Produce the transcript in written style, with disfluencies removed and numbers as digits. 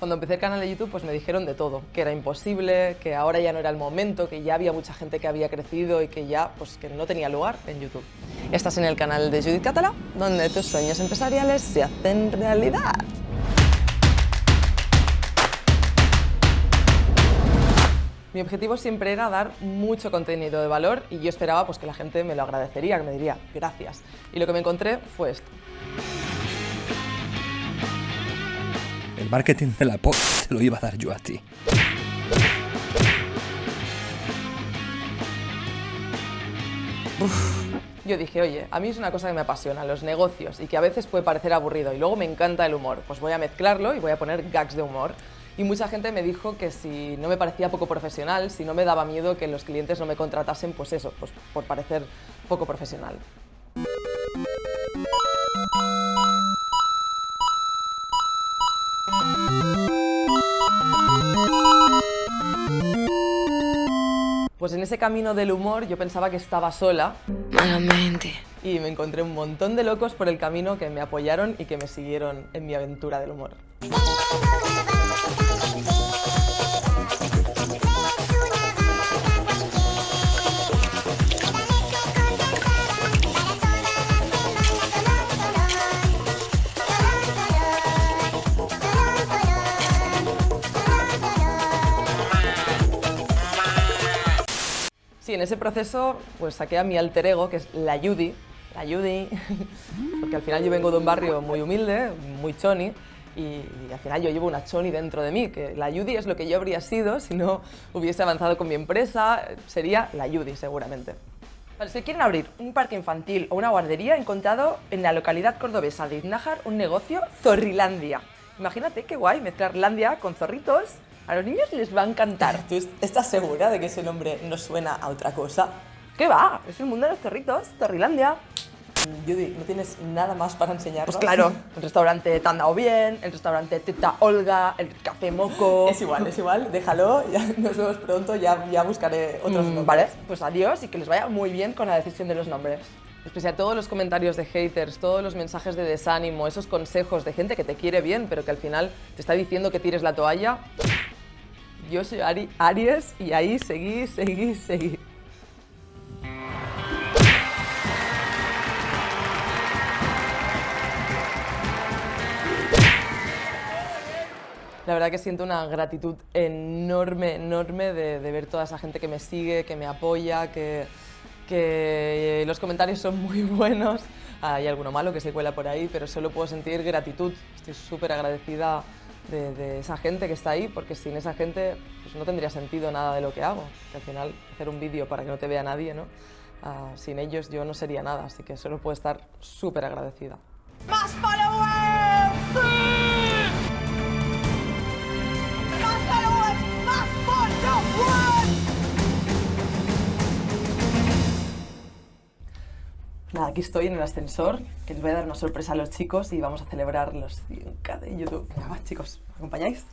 Cuando empecé el canal de YouTube pues me dijeron de todo, que era imposible, que ahora ya no era el momento, que ya había mucha gente que había crecido y que ya pues que no tenía lugar en YouTube. Estás en el canal de Judith Català, donde tus sueños empresariales se hacen realidad. Mi objetivo siempre era dar mucho contenido de valor y yo esperaba pues, que la gente me lo agradecería, que me diría gracias. Y lo que me encontré fue esto. El marketing de la post te lo iba a dar yo a ti. Yo dije, oye, a mí es una cosa que me apasiona, los negocios, y que a veces puede parecer aburrido, y luego me encanta el humor. Pues voy a mezclarlo y voy a poner gags de humor. Y mucha gente me dijo que si no me parecía poco profesional, si no me daba miedo que los clientes no me contratasen, pues eso, pues por parecer poco profesional. Pues en ese camino del humor yo pensaba que estaba sola. Malamente. Y me encontré un montón de locos por el camino que me apoyaron y que me siguieron en mi aventura del humor. Sí, en ese proceso pues saqué a mi alter ego, que es la Judy, porque al final yo vengo de un barrio muy humilde, muy choni, y al final yo llevo una choni dentro de mí, que la Judy es lo que yo habría sido si no hubiese avanzado con mi empresa, sería la Judy seguramente. Si quieren abrir un parque infantil o una guardería, he encontrado en la localidad cordobesa de Iznájar un negocio Zorrilandia. Imagínate qué guay mezclar Landia con zorritos. A los niños les va a encantar. ¿Tú estás segura de que ese nombre no suena a otra cosa? ¿Qué va? Es el mundo de los zorritos, Zorrilandia. Judy, ¿no tienes nada más para enseñarnos? Pues claro, el restaurante Te han dado bien, el restaurante Teta Olga, el Café Moco... Es igual, déjalo, ya nos vemos pronto, ya buscaré otros nombres. Vale, pues adiós y que les vaya muy bien con la decisión de los nombres. Pese a todos los comentarios de haters, todos los mensajes de desánimo, esos consejos de gente que te quiere bien, pero que al final te está diciendo que tires la toalla, yo soy Aries y ahí seguí. La verdad que siento una gratitud enorme de ver toda esa gente que me sigue, que me apoya, que los comentarios son muy buenos. Hay alguno malo que se cuela por ahí, pero solo puedo sentir gratitud. Estoy súper agradecida de esa gente que está ahí, porque sin esa gente pues no tendría sentido nada de lo que hago. Que al final hacer un vídeo para que no te vea nadie, ¿no? Sin ellos yo no sería nada, así que solo puedo estar súper agradecida. ¡Más followers! ¡Sí! ¡Más followers! ¡Más followers! Nada, aquí estoy en el ascensor, que les voy a dar una sorpresa a los chicos y vamos a celebrar los 100K de YouTube. Venga, va, chicos, ¿me acompañáis?